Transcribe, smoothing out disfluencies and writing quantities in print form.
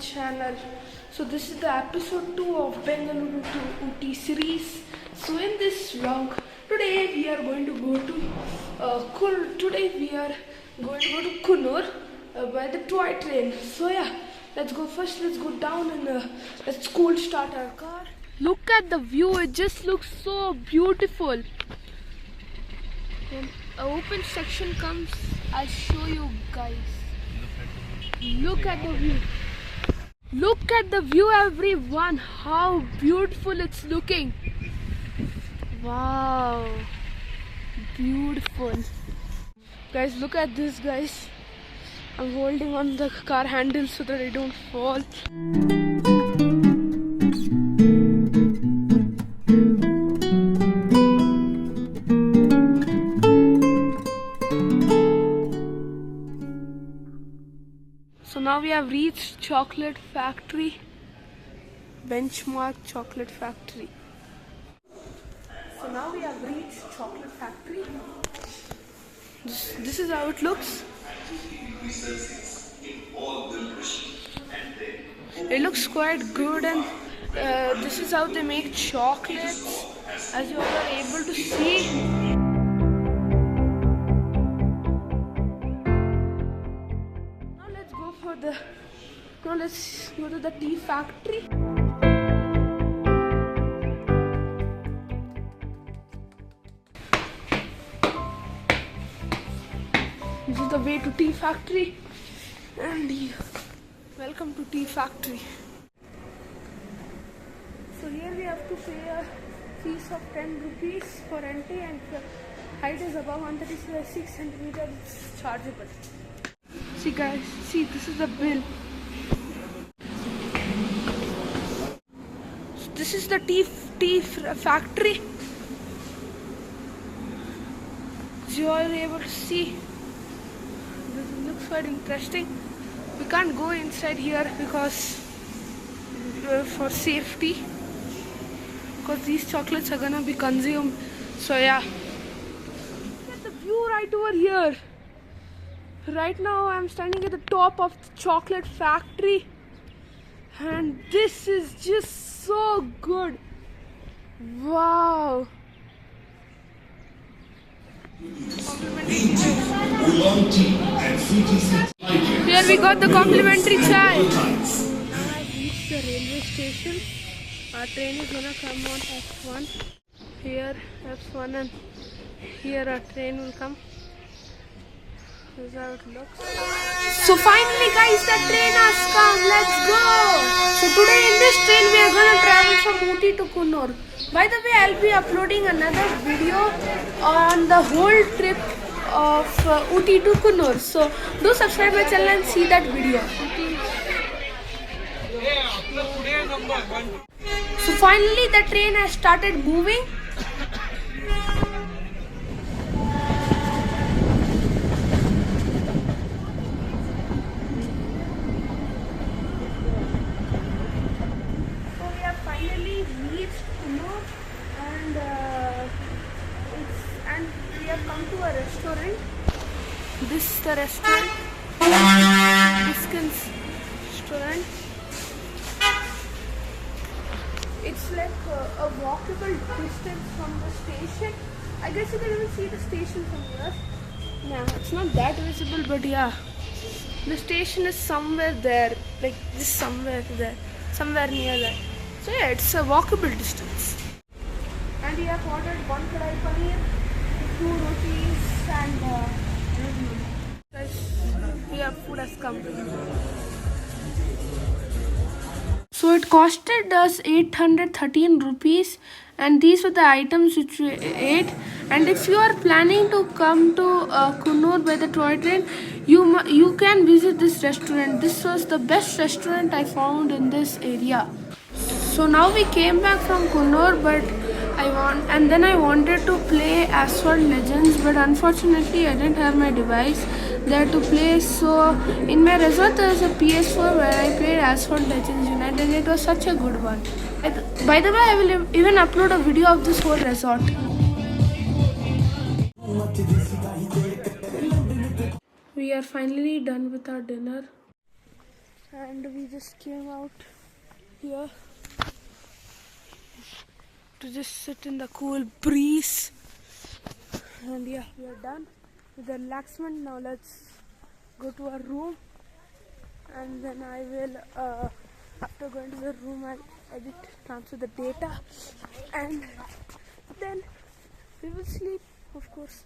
channel. So this is the episode 2 of Bengaluru to Ooty series. So in this vlog, today we are going to go to Coonoor by the toy train. So yeah, let's go down and let's cold start our car. Look at the view, it just looks so beautiful. When an open section comes, I'll show you guys. Look at the view. Look at the view, everyone. How beautiful it's looking. Wow. Beautiful. Guys, look at this, guys. I'm holding on the car handle so that I don't fall. So now we have reached Chocolate Factory, Benchmark Chocolate Factory. So now we have reached Chocolate Factory. This is how it looks. It looks quite good, and this is how they make chocolates, as you all are able to see. Now let's go to the tea factory. This is the way to tea factory, and welcome to tea factory. So here we have to pay a fees of 10 rupees for entry, and if your height is above 136 centimeters, it's chargeable. See guys, see, this is the bill. So this is the tea factory. As you all are able to see, this looks quite interesting. We can't go inside here because for safety, because these chocolates are gonna be consumed. So yeah, look at the view right over here. Right now I'm standing at the top of the chocolate factory, and this is just so good. Wow. Here we got the complimentary chai. Now I reached the railway station. Our train is gonna come on F1. Here F1, and here our train will come. This is how it looks. So finally guys, the train has come. Let's go. So today in this train we are going to travel from Ooty to Coonoor. By the way, I'll be uploading another video on the whole trip of Ooty to Coonoor. So do subscribe my channel and see that video. So finally the train has started moving. Come to a restaurant. This is the restaurant. Biscuits restaurant. It's like a walkable distance from the station. I guess you can even see the station from here. Yeah, it's not that visible, but yeah, the station is somewhere there, like just somewhere there, somewhere near there. So yeah, it's a walkable distance. And we have ordered 1 kadai paneer, 2 rotis, and guys, here food has come. So it costed us 813 rupees, and these were the items which we ate. And if you are planning to come to Coonoor by the toy train, you can visit this restaurant. This was the best restaurant I found in this area. So now we came back from Coonoor, but I wanted to play Asphalt Legends, but unfortunately I didn't have my device there to play. So in my resort there is a PS4 where I played Asphalt Legends Unite, and it was such a good one. By the way, I will even upload a video of this whole resort. We are finally done with our dinner. and we just came out here to just sit in the cool breeze. And yeah, we are done with the relaxment. Now let's go to our room, and then I will after going to the room I'll edit, transfer the data, and then we will sleep, of course.